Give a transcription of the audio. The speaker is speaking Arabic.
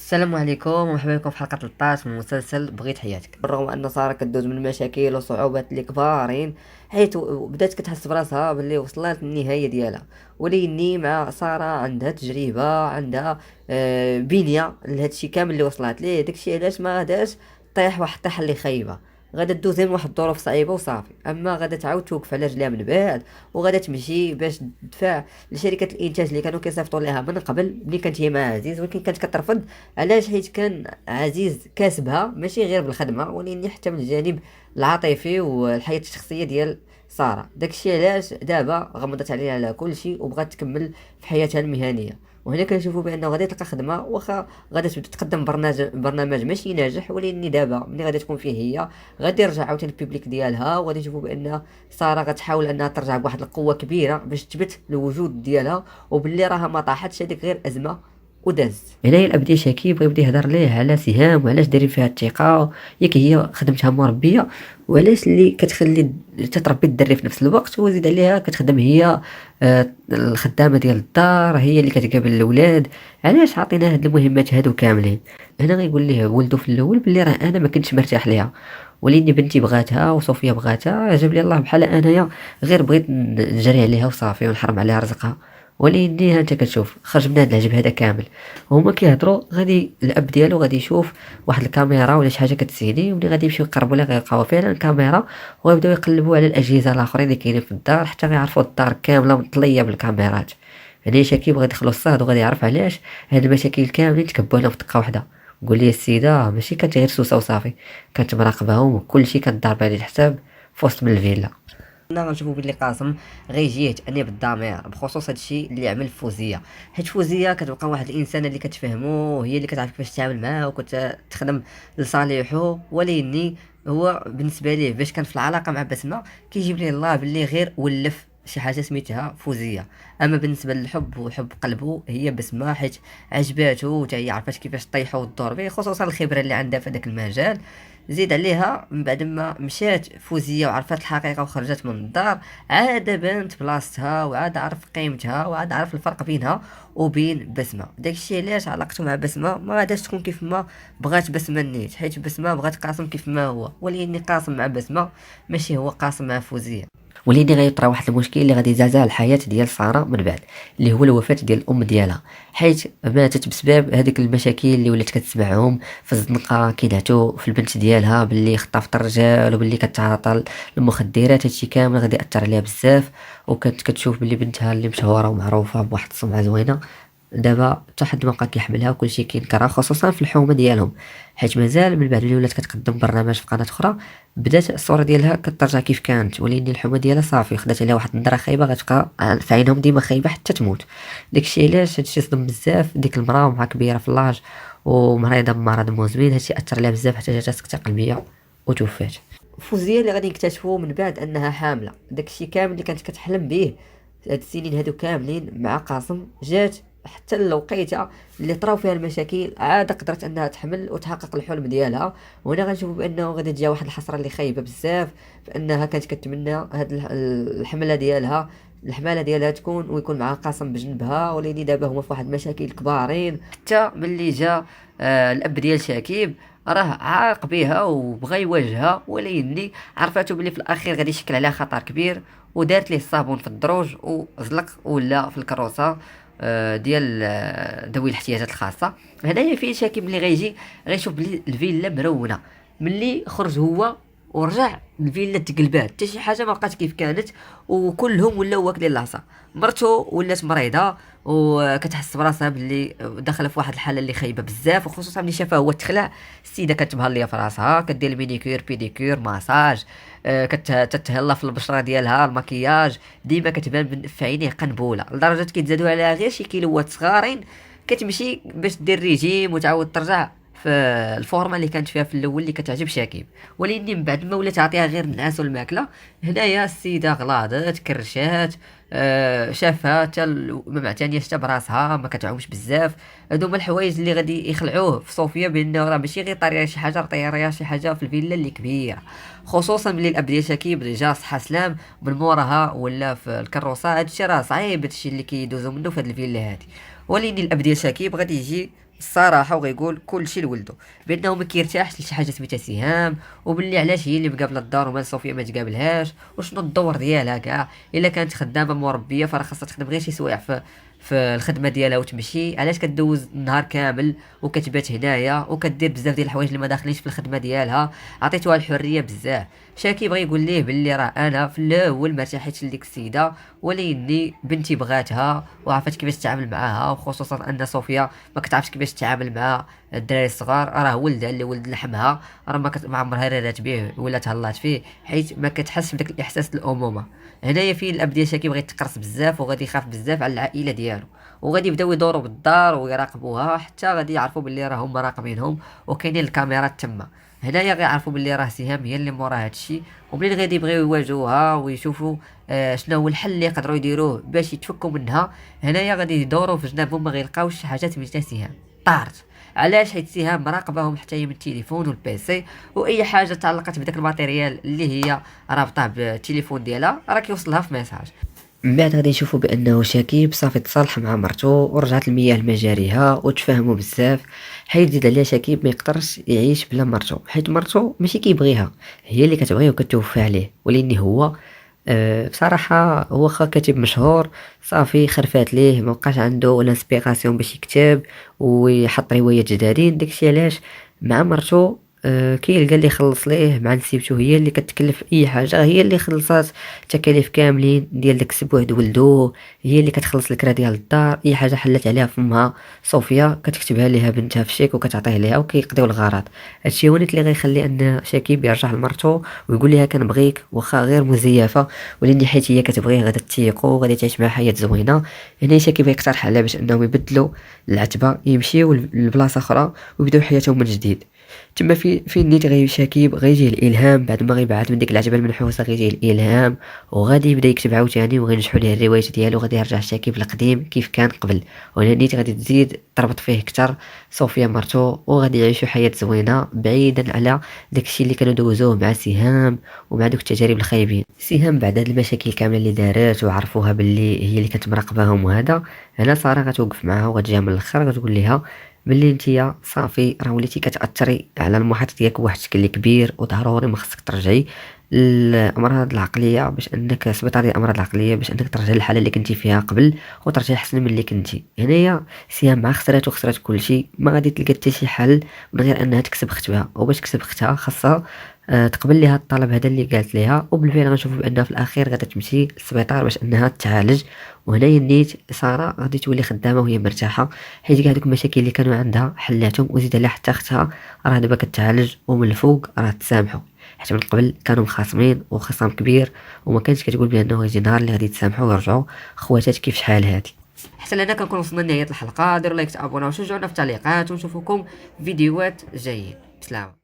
السلام عليكم ومرحبا بكم في حلقة 13 من مسلسل بغيت حياتك. بالرغم ان سارة كدوز من مشاكل وصعوبات اللي كبارين، حيث بدات كتحس براسها باللي وصلت للنهاية ديالها. وليني مع سارة عندها تجربة، عندها بنية لهادشي كامل اللي وصلت ليه. داكشي علاش ما غاداش طيح واحد الطيحة اللي خايبة، غادا دوز غير من واحد الظروف صعيبة وصافي. اما غادا تعاود توقف على رجليها من بعد، وغادا تمشي باش تدفع لشركة الانتاج اللي كانوا كيصيفطوا لها من قبل ملي كانت هي مع عزيز، ولكن كانت كترفض. علاش؟ حيت كان عزيز كاسبها ماشي غير بالخدمه، ولكن حتى من الجانب العاطفي والحياه الشخصيه ديال ساره. داكشي علاش دابا غمضت عليها على كل شيء وبغات تكمل في حياتها المهنيه. وهنا كنشوفوا بانه غادي تلقى خدمه، واخا غادي تبدا تقدم برنامج ماشي ناجح، ولكن دابا ملي غادي تكون فيه هي غادي يرجع عاوتاني البيبليك ديالها، وغادي نشوفوا بان ساره غتحاول انها ترجع بواحد القوه كبيره باش تثبت الوجود ديالها، وباللي راها ما طاحتش، هذيك غير ازمه وداز. هنايا الاب شاكي بغى يبدا يهضر ليه على سهام وعلاش دايرين فيها الثقه، ياك هي خدمتها مربيه، وعلاش اللي كتخلي تتربي الدري في نفس الوقت، وزيد عليها كتخدم هي الخدامه ديال الدار، هي اللي كتقابل الاولاد. علاش عطينا هاد المهمات هادو كاملين؟ هنا غيقول ليه ولده في الاول بلي راه انا ما كنتش مرتاح ليها، وليني بنتي بغاتها وصوفيا بغاتها، جاب لي الله بحال انايا غير بغيت نجري عليها وصافي ونحرم عليها رزقها. وليدي ها انت كتشوف خرج من هذا العجب هذا كامل. هما كيهضروا، غادي الاب ديالو غادي يشوف واحد الكاميرا ولا شي حاجه كتسيني، وملي غادي يمشيو يقربوا ليه غيلقاو فعلا الكاميرا، ويبداو يقلبوا على الاجهزه الاخرين اللي كاينين في الدار حتى غيعرفوا الدار كامله مطليه بالكاميرات. يعني شكيب غادي يدخلوا الصهد وغادي يعرف علاش هاد المشاكل كاملين تكبوا لهم في دقه واحده. قول لي السيده ماشي كانت غير سوسه وصافي، كانت مراقباهم وكلشي كتضارب عليه الحساب في وسط من الفيلا. كنا غنشوفوا بلي قاسم غيجي يتأني بالضمير بخصوص هادشي اللي عمل فوزيه، حيت فوزيه كتبقى واحد الانسان اللي كتفهمو، هي اللي كتعرف كيفاش تتعامل معاه وكتخدم لصالحو. وليني هو بالنسبه ليه باش كان في العلاقه مع بسمه كيجيب ليه الله باللي غير ولف شي حاجه سميتها فوزيه. اما بالنسبه للحب وحب قلبه هي بسمه، حيت عجباتو حتى هي عرفات كيفاش طيحو وتدور به، خصوصا الخبره اللي عندها في هذاك المجال. زيد عليها من بعد ما مشات فوزيه وعرفت الحقيقه وخرجت من الدار، عاد بانت بلاصتها وعاد عرف قيمتها وعاد عرف الفرق بينها وبين بسمه. داكشي علاش علاقته مع بسمه ما غاداش تكون كيف ما بغات بسمه نيت، حيت بسمه بغات قاسم كيف ما هو، ولكن قاسم مع بسمه ماشي هو قاسم مع فوزيه. وليدي غيطرا واحد المشكل اللي غادي يزعزع الحياه ديال ساره من بعد، اللي هو الوفاه ديال الام ديالها، حيث ماتت بسبب هذيك المشاكل اللي ولات كتسمعهم في الزنقه كينعتو في البنت ديالها باللي خطفت الرجال وباللي كتعاطى المخدرات. هادشي كامل غادي ياثر عليها بزاف، وكانت كتشوف باللي بنتها اللي مشهوره ومعروفه بواحد السمعه زوينه دابا حتى حد ما بقى كيحملها، وكلشي كينكرها خصوصا في الحومه ديالهم، حيت مازال من بعد ملي ولات كتقدم برنامج في قناه اخرى بدات الصوره ديالها كترجع كيف كانت، ولكن الحومه ديالها صافي خدات عليها واحد النظره خايبه غتبقى في عينهم ديما خايبه حتى تموت. داكشي علاش هادشي صدم بزاف ديك المراه، مع كبيره في اللاج ومريضه بمرض مزمن، هادشي اثر عليها بزاف حتى جاتها سكته قلبيه وتوفات. فوزيه اللي غادي نكتشفوا من بعد انها حامله، داكشي كامل اللي كانت كتحلم به هاد السنين هادو كاملين مع قاسم، جات حتى الوقيته اللي طراو فيها المشاكل عاد قدرت انها تحمل وتحقق الحلم ديالها. وهنا غنشوفوا بانه غادي تجي واحد الحسره اللي خايبه بزاف، فانها كانت كتمنى هاد الحمله ديالها، الحماله ديالها تكون ويكون معها قاسم بجنبها، ولكن دابا هما في واحد المشاكل كبارين. حتى ملي جا الاب ديال شكيب راه عاق بها وبغى يواجهها، ولكن عرفاتو بلي في الاخير غادي يشكل عليها خطر كبير، ودارت ليه الصابون في الدروج وزلق ولا في الكروسه ديال ذوي الاحتياجات الخاصه. هنايا فين شاكي ملي غيجي غيشوف بلي الفيلا مرونه، ملي خرج هو ورجع الفيلا تقلبات حتى شي حاجه ما بقات كيف كانت، وكلهم ولاو واكلين العصا. مرتو ولات مريضه وكتحس براسها باللي داخله في واحد الحاله اللي خايبه بزاف، وخصوصا ملي شافها هو تخلع. السيده كتبهليه في راسها، كدير المينيكير بيديكير ماساج، كتتهلا في البشره ديالها المكياج، ديما كتبان في عينيه قنبوله، لدرجه كيتزادوا عليها غير شي كيلوات صغارين. كتمشي باش دير ريجيم وتعاود ترجع في الفورمه اللي كانت فيها في الاول اللي كتعجب شاكيب. ولكن من بعد ما ولات تعطيها غير النعاس والماكله، هنايا السيده غلاضت كرشات، شافها حتى ما معتنياش حتى براسها، ما كتعومش بزاف. هادو هما الحوايج اللي غادي يخلعوه في صوفيا بانه راه ماشي غير طاريه شي حاجه، راه طاريه شي حاجه في الفيلا اللي كبيره. خصوصا ملي الاب ديال شكيب جا صحى سلام من موراها ولا في الكروسه، هادشي راه صعيب، هادشي اللي كيدوزو منه في هاد الفيلا هادي. ولكن الاب ديال شكيب غادي يجي الصراحه وغيقول كلشي لولدو بانه ما كيرتاحش لشي حاجه سميتها سهام، وباللي علاش هي اللي مقابله الدار ومال صوفيا ما تقابلهاش، وشنو الدور ديالها كاع. الا كانت خدامه مربيه فراه خاصها تخدم غير شي سوايع في الخدمه ديالها وتمشي. علاش كدوز النهار كامل وكتبات هنايا وكدير بزاف ديال الحوايج اللي ما داخلينش في الخدمه ديالها؟ عطيتوها الحريه بزاف. شاكي بغى يقول ليه باللي راه انا في الاول ما ارتحيتش لديك السيده، ولكني بنتي بغاتها وعرفت كيفاش تتعامل معاها، وخصوصا ان صوفيا ما كتعرفش كيفاش تتعامل مع الدراري الصغار. راه ولدها اللي ولد لحمها، راه ما عمرها رادات به ولا تهلات فيه، حيت ما كتحس بداك الاحساس الامومه. هنايا فين الاب ديال شاكي بغى يتقرص بزاف وغادي يخاف بزاف على العائله ديالو، وغادي يبداو يدوروا بالدار ويراقبوها حتى غادي يعرفوا باللي راهم مراقبينهم وكاينين الكاميرات تما. هنايا غيعرفوا باللي راه سهام هي اللي مورا هادشي، ومنين غادي يبغيو يواجهوها ويشوفوا شنو هو الحل اللي يقدروا يديروه باش يتفكوا منها. هنايا غادي يدوروا في جنابهم ما غيلقاوش شي حاجات من سهام طارت. علاش؟ حيت سهام مراقباهم حتى هي من التليفون والبيسي، واي حاجه تعلقت بداك الماتيريال اللي هي رابطه بالتليفون ديالها راه كيوصلها في ميساج. من بعد غادي نشوفوا بانه شكيب صافي تصالح مع مرته ورجعت المياه لمجاريها وتفاهموا بزاف. حيت زيد عليها شكيب ما يقدرش يعيش بلا مرته، حيت مرته ماشي كيبغيها، هي اللي كتبغيه وكتوفى عليه. ولاني هو بصراحه هو واخا كاتب مشهور صافي خرفات ليه، ما بقاش عنده الانسبيراسيون باش يكتب ويحط روايات جدادين. داكشي علاش مع مرته كيلقى اللي يخلص ليه. مع نسيبته هي اللي كتكلف اي حاجه، هي اللي خلصات التكاليف كاملين ديال داك السبوع ولدو، هي اللي كتخلص الكرا ديال الدار. اي حاجه حلت عليها فمها صوفيا كتكتبها ليها بنتها في الشيك وكتعطيه ليها وكيقضيو الغرض. هادشي هو اللي غيخلي ان شكيب يرجع لمرته ويقول لها كنبغيك واخا غير مزيفه، ولاني حيت هي كتبغيه غادا تيقو وغادي تعيش معاه حياه زوينه. هنا شكيب يقترح عليها باش انهم يبدلوا العتبه، يمشيو لبلاصه اخرى ويبداو حياتهم من جديد. تما في نيت غير شكيب غيجيه الالهام بعد ما غيبعث من ديك العجبه المنحوسه، غيجيه الالهام وغادي يبدا يكتب عاوتاني وغينجحوا ليه الروايات ديالو. غادي يرجع شكيب القديم كيف كان قبل، وهنا نيت غادي تزيد تربط فيه اكثر صوفيا مرتو، وغادي يعيشوا حياه زوينه بعيدا على داكشي اللي كانوا دوزوه مع سهام ومع دوك التجارب الخايبين. سهام بعد هاد المشاكل كامله اللي دارت وعرفوها باللي هي اللي كانت مراقباهم، وهذا هنا ساره غتوقف معاها وغتجيها من الاخر غتقول لها ملي نتيا صافي راه وليتي كتاثري على المحيط ديالك بواحد الشكل كبير، وضروري ما خصك ترجعي الامراض العقليه باش انك سبيطار ديال الامراض العقليه باش انك ترجعي للحاله اللي كنتي فيها قبل وترجعي احسن من اللي كنتي. هنايا سيام مع خسرات كلشي ما غادي تلقى حتى شي حل من غير انها تكسب اختها، وباش تكسب اختها خاصها تقبل لها الطلب هذا اللي قالت لها. وبالفعل غنشوفوا بانها في الاخير غادا تمشي للسبيطار باش انها تعالج. وهنايا نيت ساره غادي تولي خدامه وهي مرتاحه، حيت كاع دوك المشاكل اللي كانوا عندها حلاتهم، وزيد عليها حتى اختها راه دابا كتعالج ومن الفوق راه تسامحوا. حيت من قبل كانوا مخاصمين وخصام كبير، وما كانش كتقول بانه غيجي نهار اللي غادي يتسامحوا ويرجعوا خواتات كيف شحال هادي. حتى لهنا كنكون وصلنا لنهايه الحلقه. ديروا لايك، تابوناو وشجعونا في التعليقات، ونشوفكم فيديوهات جايين. بسلامه.